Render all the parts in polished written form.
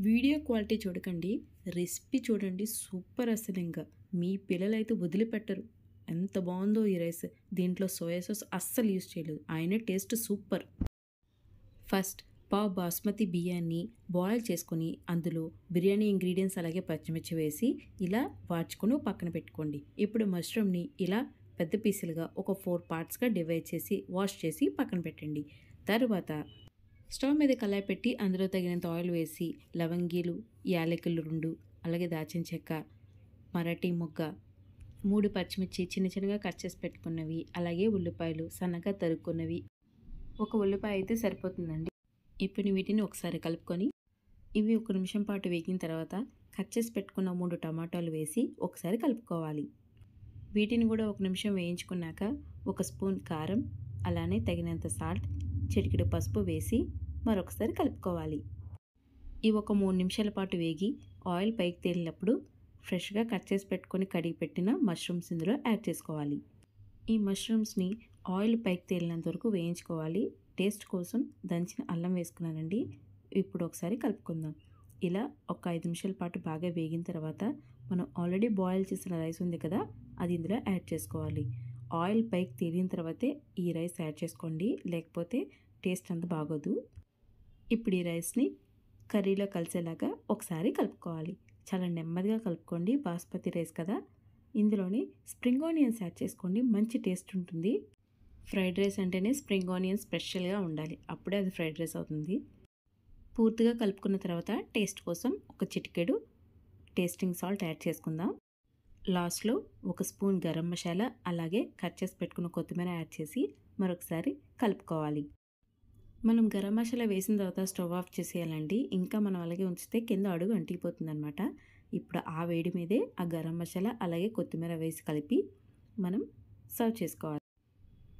Video quality చూడకండి, recipe చూడండి. Super అసలు ఇంకా మీ పిల్లలైతే వదిలిపెట్టరు. ఎంత బాగుందో ఈ రైస్. దీంట్లో సోయా సాస్ అస్సలు యూజ్ చేయలేదు, అయినా టేస్ట్ సూపర్. ఫస్ట్ పావు బాస్మతి బియ్యాన్ని బాయిల్ చేసుకొని అందులో బిర్యానీ ఇంగ్రీడియంట్స్ అలాగే పచ్చిమిర్చి వేసి ఇలా వాడ్చుకొని పక్కన పెట్టుకోండి. ఇప్పుడు మష్రూమ్ని ఇలా పెద్ద పీసులుగా ఒక 4 పార్ట్స్గా డివైడ్ చేసి వాష్ చేసి పక్కన పెట్టండి. తర్వాత స్టవ్ మీద కళాయి పెట్టి అందులో తగినంత ఆయిల్ వేసి లవంగీలు, యాలకులు 2, అలాగే దాచిన చెక్క, మరాఠీ మొగ్గ, 3 పచ్చిమిర్చి చిన్న చిన్నగా కట్ చేసి పెట్టుకున్నవి, అలాగే ఉల్లిపాయలు సన్నగా తరుక్కున్నవి. ఒక ఉల్లిపాయ అయితే సరిపోతుందండి. ఇప్పుడు వీటిని ఒకసారి కలుపుకొని ఇవి 1 నిమిషం పాటు వేగిన తర్వాత కట్ చేసి పెట్టుకున్న 3 టమాటాలు వేసి ఒకసారి కలుపుకోవాలి. వీటిని కూడా 1 నిమిషం వేయించుకున్నాక 1 స్పూన్ కారం, అలానే తగినంత సాల్ట్, చిటికెడు పసుపు వేసి మరొకసారి కలుపుకోవాలి. ఇవి ఒక 3 నిమిషాల పాటు వేగి ఆయిల్ పైకి తేలినప్పుడు ఫ్రెష్గా కట్ చేసి పెట్టుకొని కడిగి పెట్టిన మష్రూమ్స్ ఇందులో యాడ్ చేసుకోవాలి. ఈ మష్రూమ్స్ని ఆయిల్ పైకి తేలినంత వరకు వేయించుకోవాలి. టేస్ట్ కోసం దంచిన అల్లం వేసుకున్నానండి. ఇప్పుడు ఒకసారి కలుపుకుందాం. ఇలా ఒక 5 నిమిషాల పాటు బాగా వేగిన తర్వాత మనం ఆల్రెడీ బాయిల్ చేసిన రైస్ ఉంది కదా, అది ఇందులో యాడ్ చేసుకోవాలి. ఆయిల్ పైకి తేలిన తర్వాతే ఈ రైస్ యాడ్ చేసుకోండి, లేకపోతే టేస్ట్ అంత బాగోదు. ఇప్పుడు ఈ రైస్ని కర్రీలో కలిసేలాగా ఒకసారి కలుపుకోవాలి. చాలా నెమ్మదిగా కలుపుకోండి, బాస్మతి రైస్ కదా. ఇందులోనే స్ప్రింగ్ ఆనియన్స్ యాడ్ చేసుకోండి, మంచి టేస్ట్ ఉంటుంది. ఫ్రైడ్ రైస్ అంటేనే స్ప్రింగ్ ఆనియన్స్ స్పెషల్గా ఉండాలి, అప్పుడే అది ఫ్రైడ్ రైస్ అవుతుంది. పూర్తిగా కలుపుకున్న తర్వాత టేస్ట్ కోసం ఒక చిటికెడు టేస్టింగ్ సాల్ట్ యాడ్ చేసుకుందాం. లాస్ట్లో 1 స్పూన్ గరం మసాలా, అలాగే కట్ చేసి పెట్టుకున్న కొత్తిమీర యాడ్ చేసి మరొకసారి కలుపుకోవాలి. మనం గరం మసాలా వేసిన తర్వాత స్టవ్ ఆఫ్ చేసేయాలండి. ఇంకా మనం అలాగే ఉంచితే కింద అడుగు అంటిపోతుంది అనమాట. ఇప్పుడు ఆ వేడి మీదే ఆ గరం మసాలా అలాగే కొత్తిమీర వేసి కలిపి మనం సర్వ్ చేసుకోవాలి.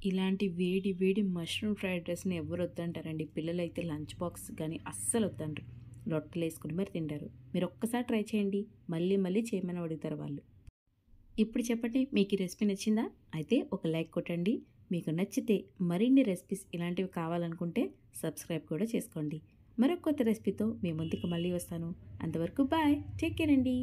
ఇలాంటి వేడి వేడి మష్రూమ్ ఫ్రైడ్ రైస్ని ఎవరు వద్దంటారండి. పిల్లలైతే లంచ్ బాక్స్ కానీ అస్సలు వద్దంటారు, లొట్టలు వేసుకుని మరి తింటారు. మీరు ఒక్కసారి ట్రై చేయండి, మళ్ళీ మళ్ళీ చేయమని అడుగుతారు వాళ్ళు. ఇప్పుడు చెప్పండి, మీకు ఈ రెసిపీ నచ్చిందా? అయితే ఒక లైక్ కొట్టండి. మీకు నచ్చితే మరిన్ని రెసిపీస్ ఇలాంటివి కావాలనుకుంటే సబ్స్క్రైబ్ కూడా చేసుకోండి. మరొక కొత్త రెసిపీతో మీ ముందుకు మళ్ళీ వస్తాను. అంతవరకు బాయ్, టేక్ కేర్ అండి.